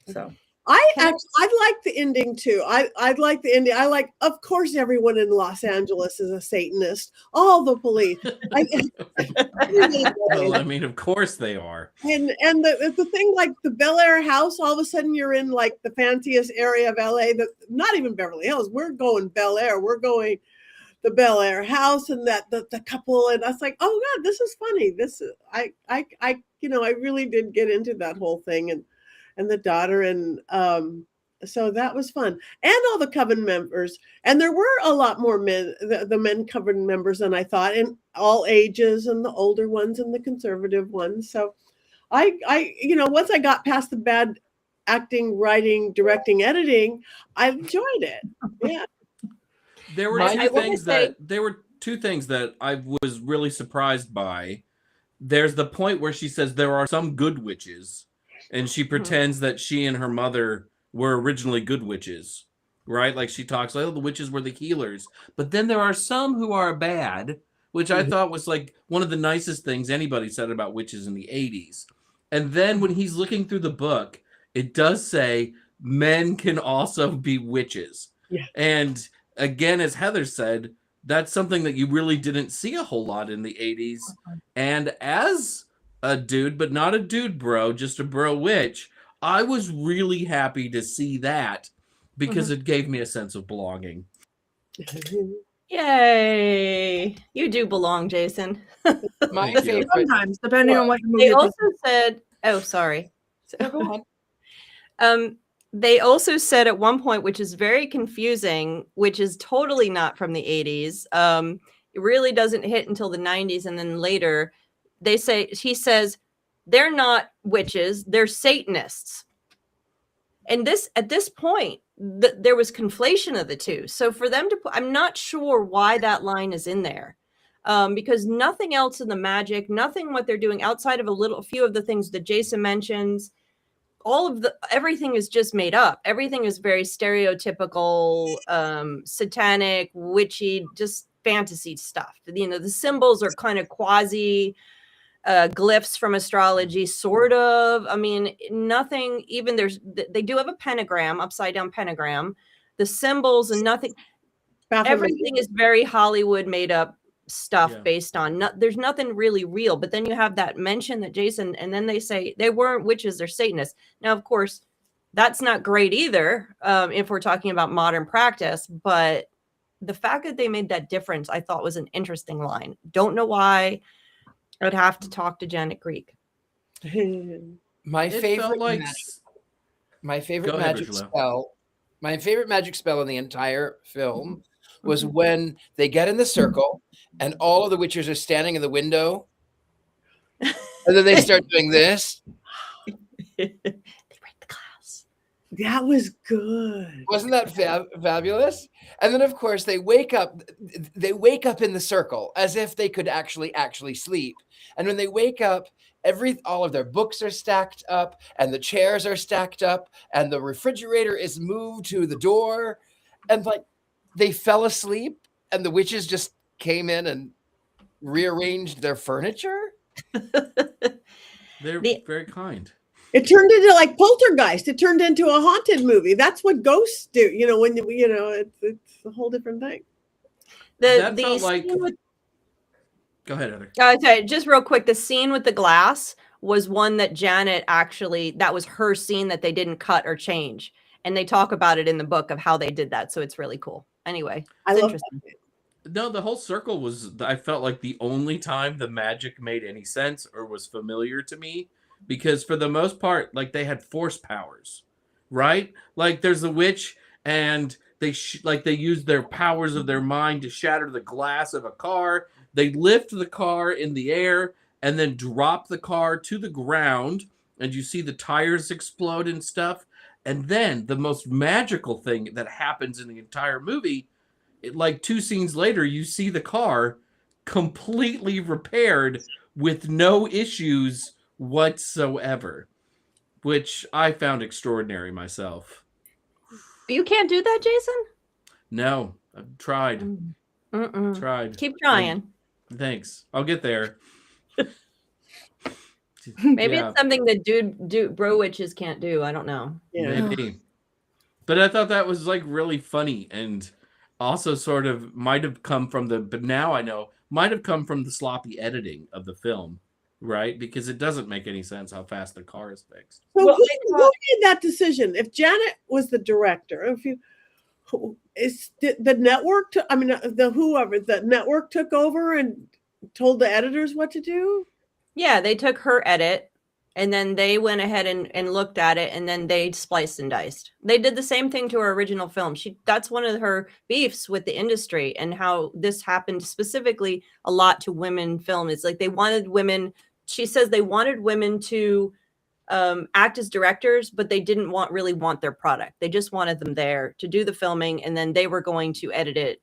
So I like the ending too. I like the ending. Of course, everyone in Los Angeles is a Satanist. All the police. Well, I mean, of course they are. And the thing, like the Bel Air house, all of a sudden you're in like the fanciest area of LA. Not even Beverly Hills. We're going Bel Air. We're going the Bel Air house, and the couple. And I was like, oh God, this is funny. This is I really did get into that whole thing, and the daughter, and So that was fun. And all the coven members. And there were a lot more men, the men coven members than I thought, in all ages, and the older ones and the conservative ones. So I once I got past the bad acting, writing, directing, editing, I enjoyed it. Yeah. There were two things that I was really surprised by. There's the point where she says there are some good witches, and she pretends that she and her mother were originally good witches, right? Like she talks like, oh, the witches were the healers. But then there are some who are bad, which I thought was like one of the nicest things anybody said about witches in the 80s. And then when he's looking through the book, it does say men can also be witches. Yeah. And again, as Heather said, that's something that you really didn't see a whole lot in the 80s. And as a dude, but not a dude bro, just a bro witch, I was really happy to see that because it gave me a sense of belonging. Yay! You do belong, Jason. My Thank you. favorite. Sometimes, depending on what movie They it's also said, "Oh, sorry." Go on. They also said at one point, which is very confusing, which is totally not from the 80s. It really doesn't hit until the 90s, and then later, he says, they're not witches, they're Satanists. And at this point, there was conflation of the two. So for them to put, I'm not sure why that line is in there. Because nothing else in the magic, nothing what they're doing outside of a few of the things that Jason mentions, everything is just made up. Everything is very stereotypical, satanic, witchy, just fantasy stuff. The symbols are kind of quasi glyphs from astrology, sort of. I mean, nothing, even they do have a pentagram, upside down pentagram, the symbols and nothing. Everything is very Hollywood made up stuff based on there's nothing really real. But then you have that mention that Jason, and then they say they weren't witches, they're Satanists. Now, of course, that's not great either, if we're talking about modern practice. But the fact that they made that difference, I thought was an interesting line. Don't know why. I'd have to talk to Janet Greek. My favorite magic spell in the entire film was when they get in the circle and all of the witches are standing in the window, and then they start doing this. They break the glass. That was good. Wasn't that fabulous? And then, of course, they wake up in the circle as if they could actually sleep. And when they wake up, all of their books are stacked up, and the chairs are stacked up, and the refrigerator is moved to the door, and like they fell asleep, and the witches just came in and rearranged their furniture. They're very kind. It turned into like Poltergeist. It turned into a haunted movie. That's what ghosts do. It's a whole different thing. Go ahead, Heather. Okay, just real quick. The scene with the glass was one that Janet that was her scene that they didn't cut or change. And they talk about it in the book of how they did that. So it's really cool. Anyway, it's interesting. No, the whole circle I felt like the only time the magic made any sense or was familiar to me. Because for the most part, like they had force powers, right? Like there's a witch and they use their powers of their mind to shatter the glass of a car. They lift the car in the air and then drop the car to the ground, and you see the tires explode and stuff. And then the most magical thing that happens in the entire movie, like 2 scenes later, you see the car completely repaired with no issues whatsoever, which I found extraordinary myself. You can't do that, Jason? No, I've tried. Tried. Keep trying. Thanks. I'll get there. Maybe it's something that bro witches can't do. I don't know. Yeah. Maybe. But I thought that was like really funny, and also sort of might have come from but now I know, might have come from the sloppy editing of the film. Right, because it doesn't make any sense how fast the car is fixed. So who made that decision? If Janet was the director, the network? The network took over and told the editors what to do. Yeah, they took her edit And then they went ahead and looked at it, and then they spliced and diced. They did the same thing to her original film. That's one of her beefs with the industry, and how this happened specifically a lot to women film. It's like they wanted women, she says they wanted women to act as directors, but they didn't really want their product. They just wanted them there to do the filming, and then they were going to edit it.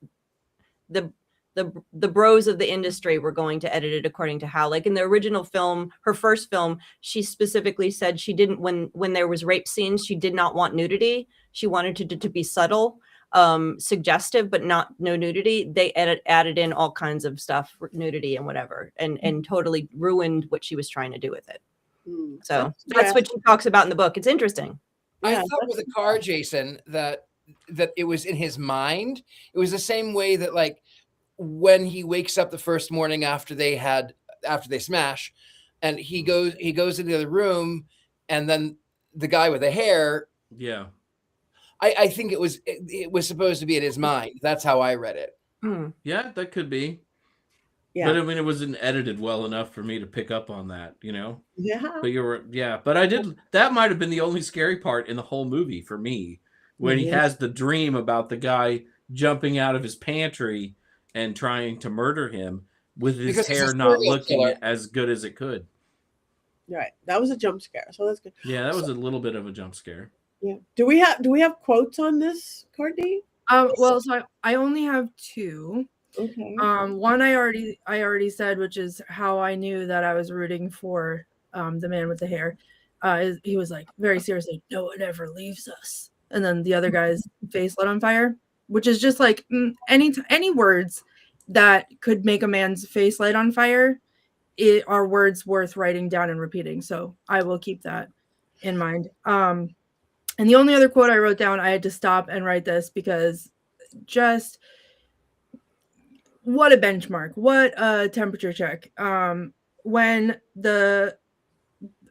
The bros of the industry were going to edit it according to how, like in the original film, her first film, she specifically said she didn't, when there was rape scenes, she did not want nudity. She wanted it to be subtle, suggestive, but no nudity. They added in all kinds of stuff, nudity and whatever, and totally ruined what she was trying to do with it. So that's what she talks about in the book. It's interesting. I thought with the car, Jason, that it was in his mind. It was the same way that, like, when he wakes up the first morning after they smash, and he goes into the other room, and then the guy with the hair. Yeah. I think it was supposed to be in his mind. That's how I read it. Yeah, that could be. Yeah. But I mean, it wasn't edited well enough for me to pick up on that, you know? Yeah. But but I did, that might have been the only scary part in the whole movie for me, when he has the dream about the guy jumping out of his pantry and trying to murder him with his hair not looking as good as it could. Right. That was a jump scare. So that's good. Yeah, that was a little bit of a jump scare. Yeah. Do we have quotes on this, Courtney? Well, so I only have two. Okay. One I already said, which is how I knew that I was rooting for the man with the hair. He was like, very seriously, no one ever leaves us. And then the other guy's face lit on fire, which is just like any words that could make a man's face light on fire are words worth writing down and repeating. So I will keep that in mind. And the only other quote I wrote down, I had to stop and write this because just what a benchmark, what a temperature check. When I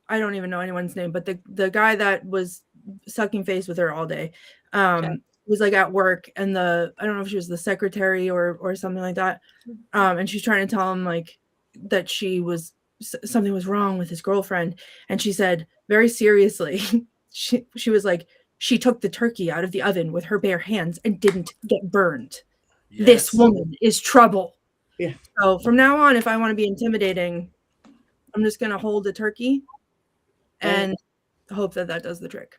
don't even know anyone's name, but the guy that was sucking face with her all day, was like at work, and I don't know if she was the secretary or something like that, and she's trying to tell him like that something was wrong with his girlfriend, and she said very seriously, she was like, she took the turkey out of the oven with her bare hands and didn't get burned. Yes. This woman is trouble. Yeah. So from now on, if I want to be intimidating, I'm just gonna hold the turkey and hope that does the trick.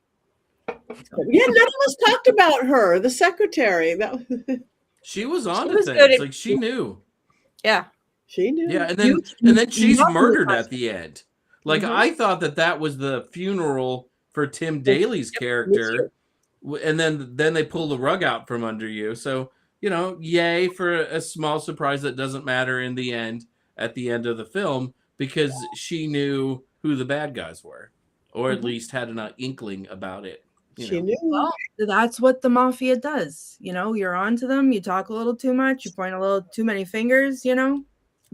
Yeah, none of us talked about her, the secretary. She was on to things. Like, she knew. Yeah. She knew. Yeah, and then she's murdered at the end. Like, I thought that was the funeral for Tim Daly's character, and then they pull the rug out from under you. So, you know, yay for a small surprise that doesn't matter in the end, at the end of the film, because she knew who the bad guys were, or at least had an inkling about it. She knew. Well, that's what the mafia does. You know, you're on to them. You talk a little too much. You point a little too many fingers. You know,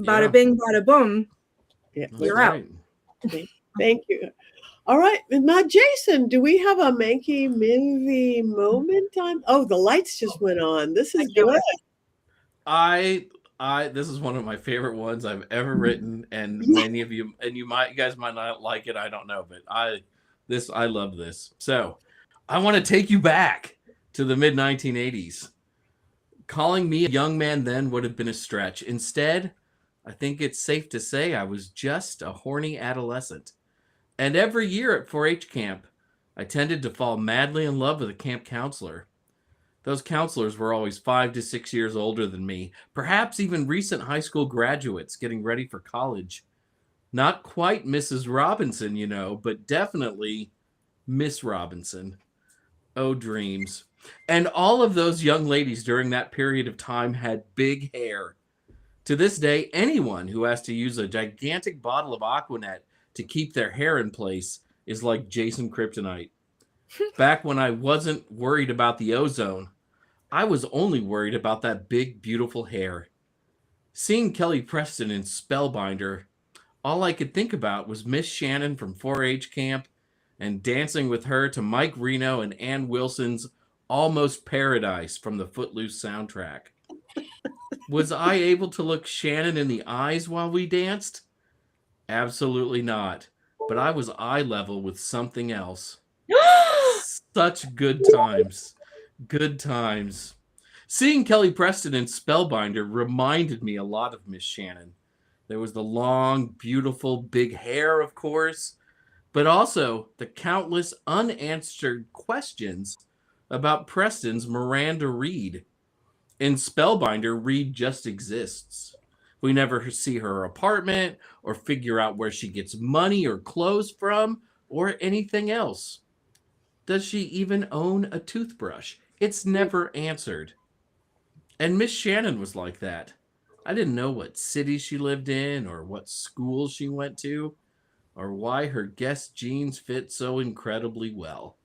bada bing, bada boom. Yeah, you're out. Thank you. All right, now Jason, do we have a Mankey movie moment on? Oh, the lights just went on. This is good. This is one of my favorite ones I've ever written, and many of you, and you guys might not like it. I don't know, but I love this. So, I want to take you back to the mid-1980s. Calling me a young man then would have been a stretch. Instead, I think it's safe to say I was just a horny adolescent. And every year at 4-H camp, I tended to fall madly in love with a camp counselor. Those counselors were always 5 to 6 years older than me, perhaps even recent high school graduates getting ready for college. Not quite Mrs. Robinson, you know, but definitely Miss Robinson. Oh, dreams. And all of those young ladies during that period of time had big hair. To this day, anyone who has to use a gigantic bottle of Aquanet to keep their hair in place is like Jason Kryptonite. Back when I wasn't worried about the ozone, I was only worried about that big, beautiful hair. Seeing Kelly Preston in Spellbinder, all I could think about was Miss Shannon from 4-H camp and dancing with her to Mike Reno and Ann Wilson's Almost Paradise from the Footloose soundtrack. Was I able to look Shannon in the eyes while we danced? Absolutely not. but I was eye level with something else. Such good times. Good times. Seeing Kelly Preston in Spellbinder reminded me a lot of Miss Shannon. There was the long, beautiful, big hair, of course, but also the countless unanswered questions about Preston's Miranda Reed. In Spellbinder, Reed just exists. We never see her apartment or figure out where she gets money or clothes from or anything else. Does she even own a toothbrush? It's never answered. And Miss Shannon was like that. I didn't know what city she lived in or what school she went to or why her Guess jeans fit so incredibly well.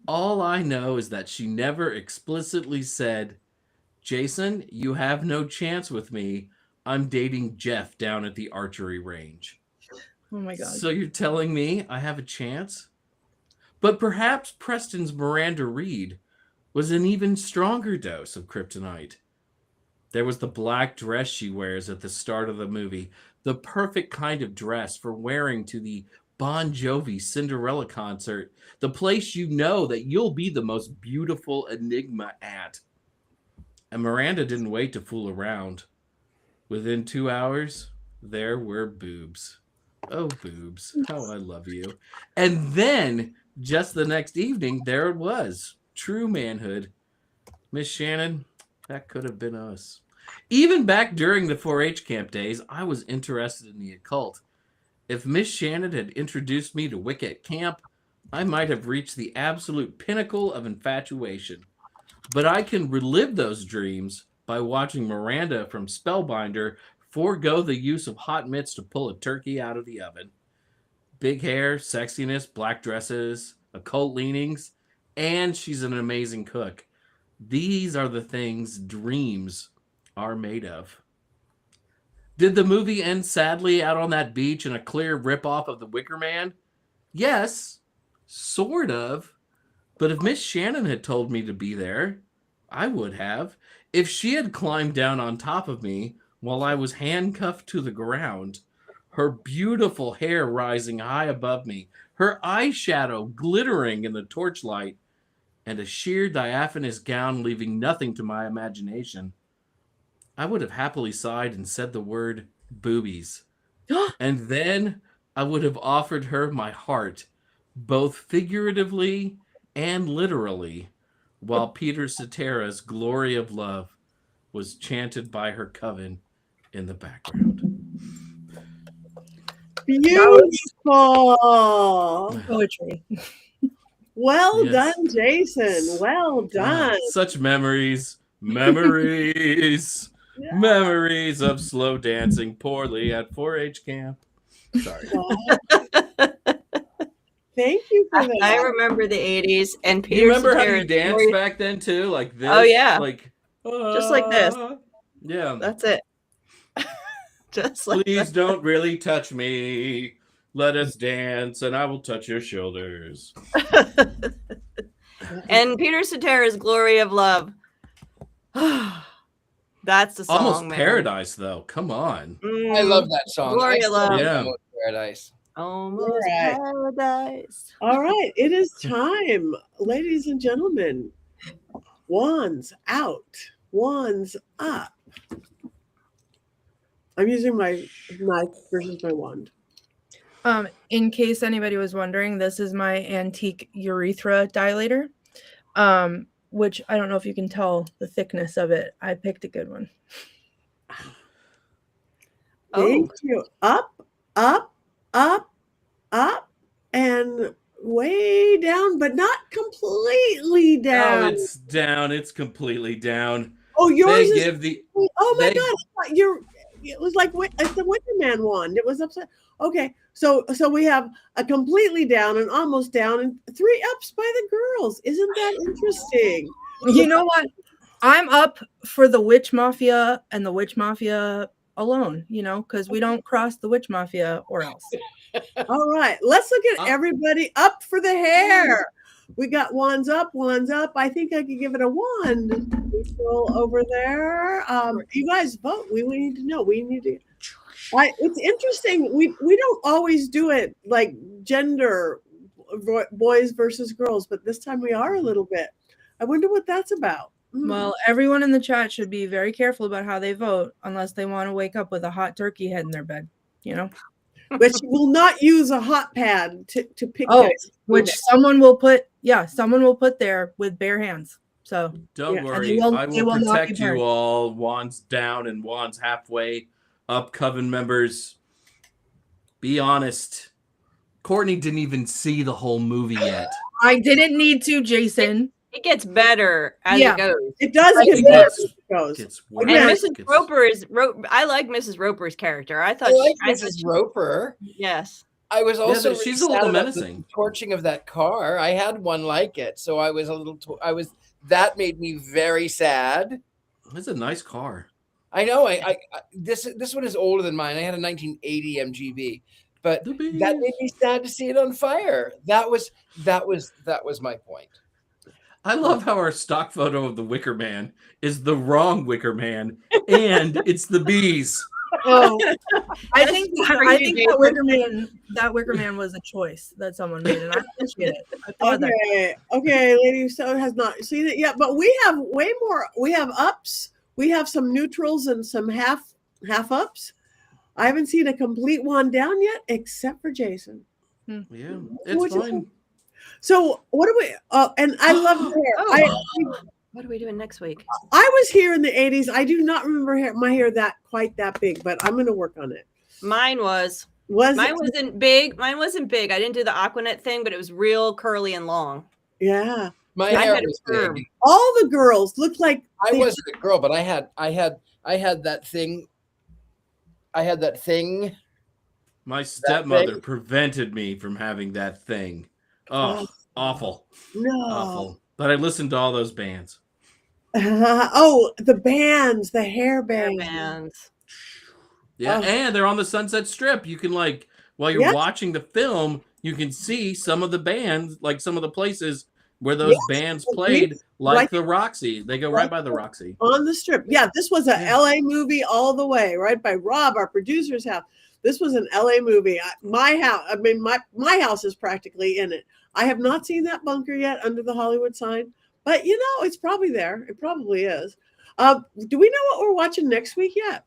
All I know is that she never explicitly said, Jason, you have no chance with me. I'm dating Jeff down at the archery range. Oh my God. So you're telling me I have a chance? But perhaps Preston's Miranda Reed was an even stronger dose of kryptonite. There was the black dress she wears at the start of the movie, the perfect kind of dress for wearing to the Bon Jovi Cinderella concert, the place you know that you'll be the most beautiful enigma at. And Miranda didn't wait to fool around. Within 2 hours, there were boobs. Oh, boobs, how I love you. And then, just the next evening, there it was. True manhood. Miss Shannon, that could have been us. Even back during the 4-H camp days, I was interested in the occult. If Miss Shannon had introduced me to Wicca at camp, I might have reached the absolute pinnacle of infatuation. But I can relive those dreams by watching Miranda from Spellbinder forego the use of hot mitts to pull a turkey out of the oven. Big hair, sexiness, black dresses, occult leanings, and she's an amazing cook. These are the things dreams are made of. Did the movie end sadly out on that beach in a clear ripoff of The Wicker Man? Yes, sort of. But if Miss Shannon had told me to be there, I would have. If she had climbed down on top of me while I was handcuffed to the ground, her beautiful hair rising high above me, her eyeshadow glittering in the torchlight, and a sheer diaphanous gown leaving nothing to my imagination, I would have happily sighed and said the word boobies. And then I would have offered her my heart, both figuratively and literally, while Peter Cetera's Glory of Love was chanted by her coven in the background. Beautiful. Poetry. Well Yes. done, Jason. Well done. Such memories. Memories. Yeah. Memories of slow dancing poorly at 4-H camp. Sorry. Thank you for that. I remember the 80s and Do Peter you remember how Cetera's you danced Glory- back then too? Like this? Oh, yeah. Like Just like this. Yeah. That's it. Just like Please don't really touch me. Let us dance and I will touch your shoulders. And Peter Cetera's Glory of Love. That's the song, Almost man. Paradise though. Come on. I love that song. Glory I of still Love. love Yeah. Almost Paradise. Almost Right. Paradise. All right, it is time, ladies and gentlemen. Wands out, wands up. I'm using my knife versus my wand. In case anybody was wondering, this is my antique urethra dilator, which I don't know if you can tell the thickness of it. I picked a good one. Thank you. Up, up, up, up, and way down, but not completely down. Oh, it's down. It's completely down. Oh, yours They is. give the Oh my they- God! I thought it was like it's the Wicker Man wand. It was upside. Okay, so we have a completely down and almost down, and 3 ups by the girls. Isn't that interesting? You know what? I'm up for the Witch Mafia and the Witch Mafia alone, because we don't cross the Witch Mafia or else. All right, let's look at everybody up for the hair. We got wands up, wands up. I think I could give it a 1. Scroll over there. You guys vote. We need to know. We need to. It's interesting. We don't always do it like gender, boys versus girls, but this time we are a little bit. I wonder what that's about. Well, everyone in the chat should be very careful about how they vote, unless they want to wake up with a hot turkey head in their bed. You know. But you will not use a hot pad to pick. Which someone will put there with bare hands. So don't worry, I will protect you all. Wands down and wands halfway up, Coven members. Be honest. Courtney didn't even see the whole movie yet. I didn't need to, Jason. It gets better as it goes. It does get better as it goes. And Mrs. Roper I like Mrs. Roper's character. I thought Mrs. Roper. Yes. I was also but she's a little menacing. Torching of that car. I had one like it, so I was a little. That made me very sad. It's a nice car. I know. This one is older than mine. I had a 1980 MGB, but that made me sad to see it on fire. That was my point. I love how our stock photo of the Wicker Man is the wrong Wicker Man, and it's the bees. Oh, I think that Wicker Man was a choice that someone made, and I appreciate it. Okay, Lady So has not seen it yet, but we have way more. We have ups, we have some neutrals, and some half ups. I haven't seen a complete one down yet, except for Jason. Yeah, it's fine. So what do we? And I love hair. What are we doing next week? I was here in the 80s. I do not remember my hair quite that big, but I'm going to work on it. Mine wasn't big. Mine wasn't big. I didn't do the Aquanet thing, but it was real curly and long. Yeah, my hair was big. All the girls looked like I wasn't a girl, but I had that thing. My stepmother prevented me from having that thing. Oh, awful. No. Awful. But I listened to all those bands. The bands, the hair bands. Yeah, and they're on the Sunset Strip. You can while you're watching the film, you can see some of the bands, like some of the places where those bands played, like the Roxy. They go right by the Roxy. On the Strip. Yeah, this was a LA movie all the way, right by Rob, our producer's house. This was an LA movie. My house, my house is practically in it. I have not seen that bunker yet under the Hollywood sign, but it's probably there. It probably is. Do we know what we're watching next week yet?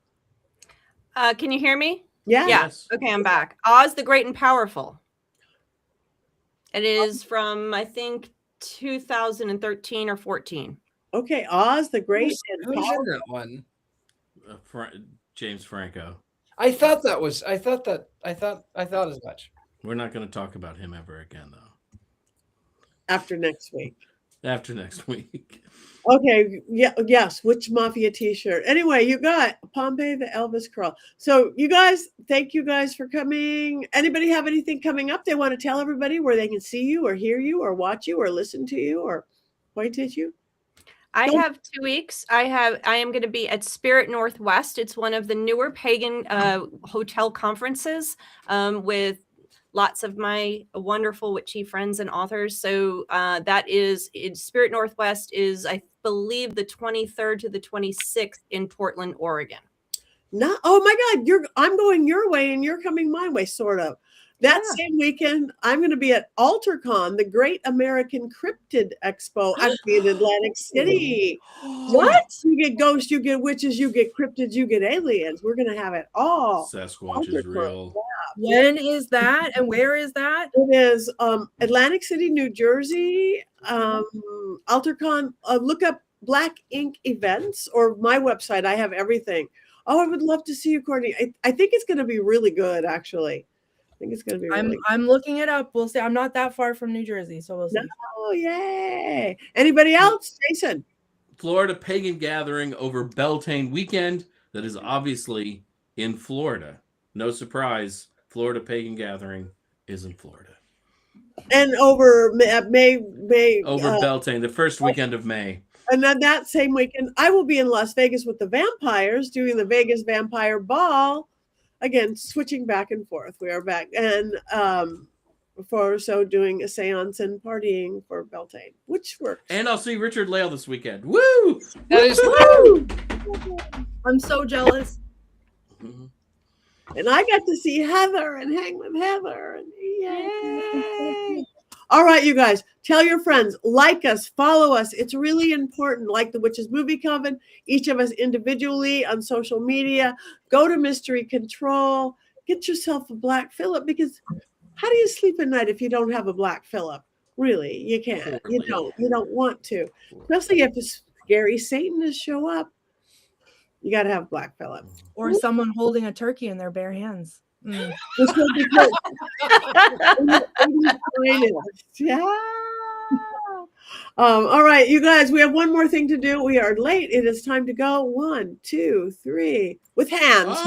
Can you hear me? Yeah. Yes. Okay, I'm back. Oz the Great and Powerful. It is from, I think, 2013 or 14. Okay, Oz the Great and Who's in Powerful. that one? James Franco. I thought as much. We're not going to talk about him ever again, though. After next week. Okay. Yeah. Yes. Witch Mafia T-shirt. Anyway, you got Pompey the Elvis Crawl. So you guys, thank you guys for coming. Anybody have anything coming up they want to tell everybody where they can see you or hear you or watch you or listen to you or point at you? I have 2 weeks. I am going to be at Spirit Northwest. It's one of the newer pagan hotel conferences with lots of my wonderful witchy friends and authors. So that is Spirit Northwest is, I believe, the 23rd to the 26th in Portland, Oregon. No, oh my God, I'm going your way and you're coming my way, sort of. That same weekend, I'm going to be at AltarCon, the Great American Cryptid Expo. I'm in Atlantic City. What? You get ghosts, you get witches, you get cryptids, you get aliens. We're going to have it all. Sasquatch is real. Yeah. When is that and where is that? It is Atlantic City, New Jersey. AltarCon. Look up Black Ink Events or my website. I have everything. Oh, I would love to see you, Courtney. I think it's going to be really good, actually. I think it's going to be really good. I'm looking it up. We'll see. I'm not that far from New Jersey, so we'll see. Oh, yay. Anybody else? Jason? Florida Pagan Gathering over Beltane weekend. That is obviously in Florida. No surprise. Florida Pagan Gathering is in Florida. And over May over Beltane, the first weekend of May. And then that same weekend, I will be in Las Vegas with the vampires doing the Vegas Vampire Ball. Again, switching back and forth. We are back. And doing a seance and partying for Beltane, which works. And I'll see Richard-Lael this weekend. Woo! That is woo! I'm so jealous. Mm-hmm. And I got to see Heather and hang with Heather. And yay. All right, you guys, tell your friends, like us, follow us. It's really important. Like the Witches Movie Coven, each of us individually on social media. Go to Mystery Control. Get yourself a Black Phillip, because how do you sleep at night if you don't have a Black Phillip? Really, you can't. You don't want to. Especially if a scary Satanist show up. You got to have Black Phillip. Or someone holding a turkey in their bare hands. This will be good. Yeah. All right, you guys, we have one more thing to do. We are late. It is time to go. 1, 2, 3. With hands.